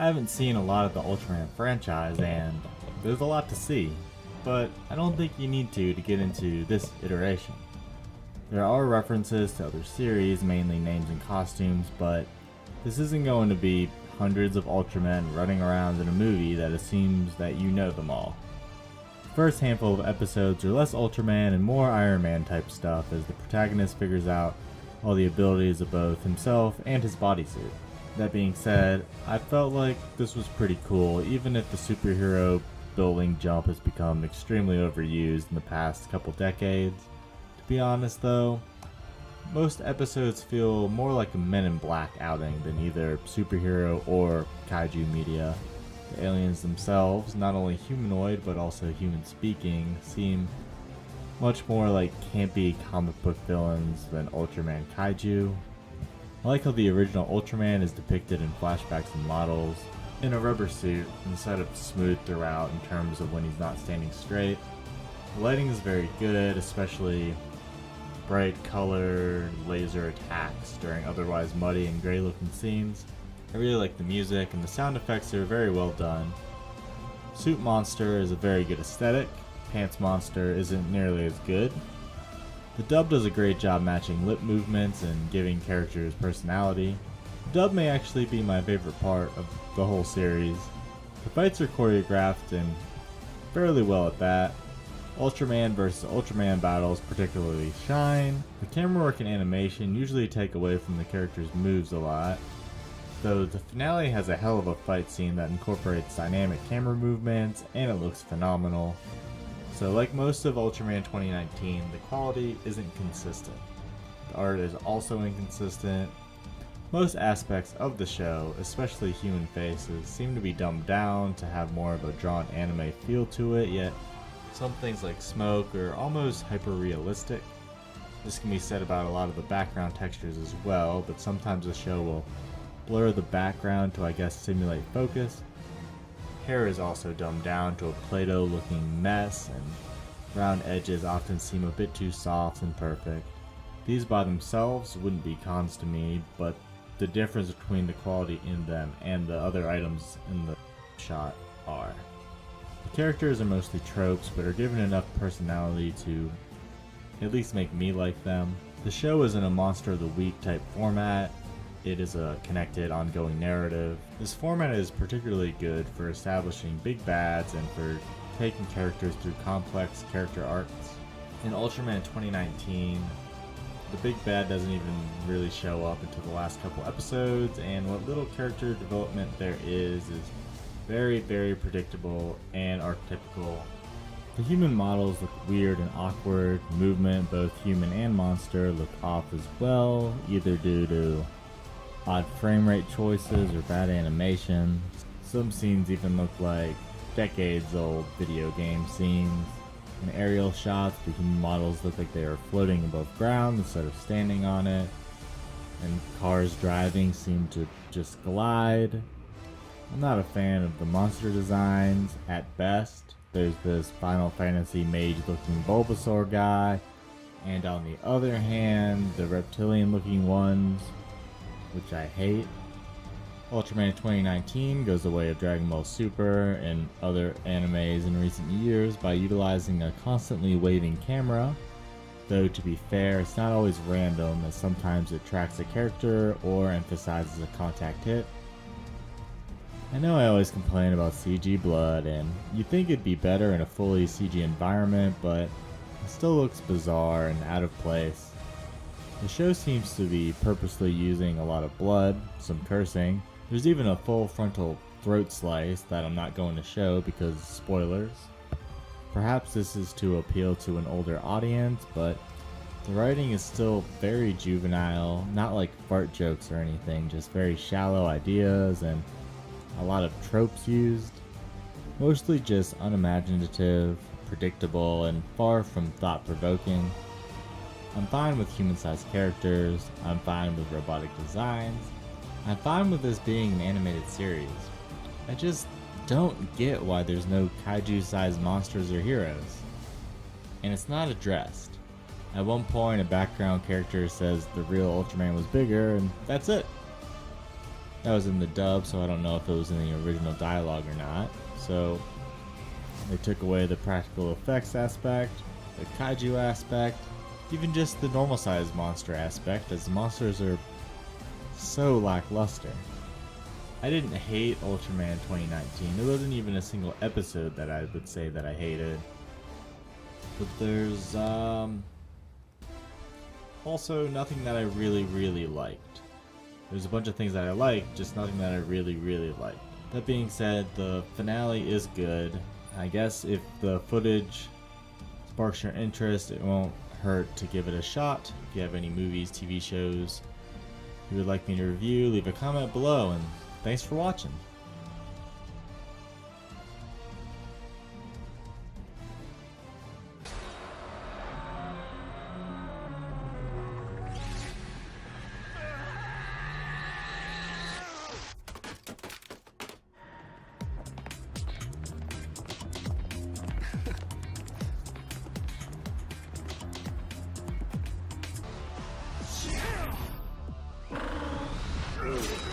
I haven't seen a lot of the Ultraman franchise and there's a lot to see, but I don't think you need to get into this iteration. There are references to other series, mainly names and costumes, but this isn't going to be hundreds of Ultramen running around in a movie that assumes that you know them all. The first handful of episodes are less Ultraman and more Iron Man type stuff as the protagonist figures out all the abilities of both himself and his bodysuit. That being said, I felt like this was pretty cool, even if the superhero building jump has become extremely overused in the past couple decades. To be honest though, most episodes feel more like a Men in Black outing than either superhero or kaiju media. The aliens themselves, not only humanoid but also human speaking, seem much more like campy comic book villains than Ultraman kaiju. I like how the original Ultraman is depicted in flashbacks and models in a rubber suit instead of smooth throughout in terms of when he's not standing straight. The lighting is very good, especially bright colored laser attacks during otherwise muddy and gray looking scenes. I really like the music and the sound effects are very well done. Suit Monster is a very good aesthetic. Pants Monster isn't nearly as good. The dub does a great job matching lip movements and giving characters personality. The dub may actually be my favorite part of the whole series. The fights are choreographed and fairly well at that. Ultraman versus Ultraman battles particularly shine. The camera work and animation usually take away from the characters' moves a lot, though the finale has a hell of a fight scene that incorporates dynamic camera movements and it looks phenomenal. So like most of Ultraman 2019, the quality isn't consistent. The art is also inconsistent. Most aspects of the show, especially human faces, seem to be dumbed down to have more of a drawn anime feel to it, yet some things like smoke are almost hyper-realistic. This can be said about a lot of the background textures as well, but sometimes the show will blur the background to, I guess, simulate focus. Hair is also dumbed down to a Play-Doh looking mess, and round edges often seem a bit too soft and perfect. These by themselves wouldn't be cons to me, but the difference between the quality in them and the other items in the shot are. The characters are mostly tropes, but are given enough personality to at least make me like them. The show isn't a Monster of the Week type format. It is a connected, ongoing narrative. This format is particularly good for establishing big bads and for taking characters through complex character arcs. In Ultraman 2019, the big bad doesn't even really show up until the last couple episodes, and what little character development there is very, very predictable and archetypical. The human models look weird and awkward. Movement, both human and monster, look off as well, either due to odd frame rate choices or bad animation. Some scenes even look like decades old video game scenes. In aerial shots, the human models look like they are floating above ground instead of standing on it. And cars driving seem to just glide. I'm not a fan of the monster designs at best. There's this Final Fantasy mage looking Bulbasaur guy, and on the other hand, the reptilian looking ones, which I hate. Ultraman 2019 goes the way of Dragon Ball Super and other animes in recent years by utilizing a constantly waving camera, though to be fair, it's not always random, as sometimes it tracks a character or emphasizes a contact hit. I know I always complain about CG blood, and you'd think it'd be better in a fully CG environment, but it still looks bizarre and out of place. The show seems to be purposely using a lot of blood, some cursing. There's even a full frontal throat slice that I'm not going to show because spoilers. Perhaps this is to appeal to an older audience, but the writing is still very juvenile, not like fart jokes or anything, just very shallow ideas and a lot of tropes used. Mostly just unimaginative, predictable, and far from thought-provoking. I'm fine with human-sized characters, I'm fine with robotic designs, I'm fine with this being an animated series. I just don't get why there's no kaiju-sized monsters or heroes. And it's not addressed. At one point, a background character says the real Ultraman was bigger, and that's it. That was in the dub, so I don't know if it was in the original dialogue or not. So they took away the practical effects aspect, the kaiju aspect, even just the normal sized monster aspect, as the monsters are so lackluster. I didn't hate Ultraman 2019. There wasn't even a single episode that I would say that I hated. But there's also nothing that I really liked. There's a bunch of things that I liked, just nothing that I really liked. That being said, the finale is good. I guess if the footage sparks your interest, it won't hurt to give it a shot. If you have any movies, TV shows you would like me to review, leave a comment below, and thanks for watching. Ugh.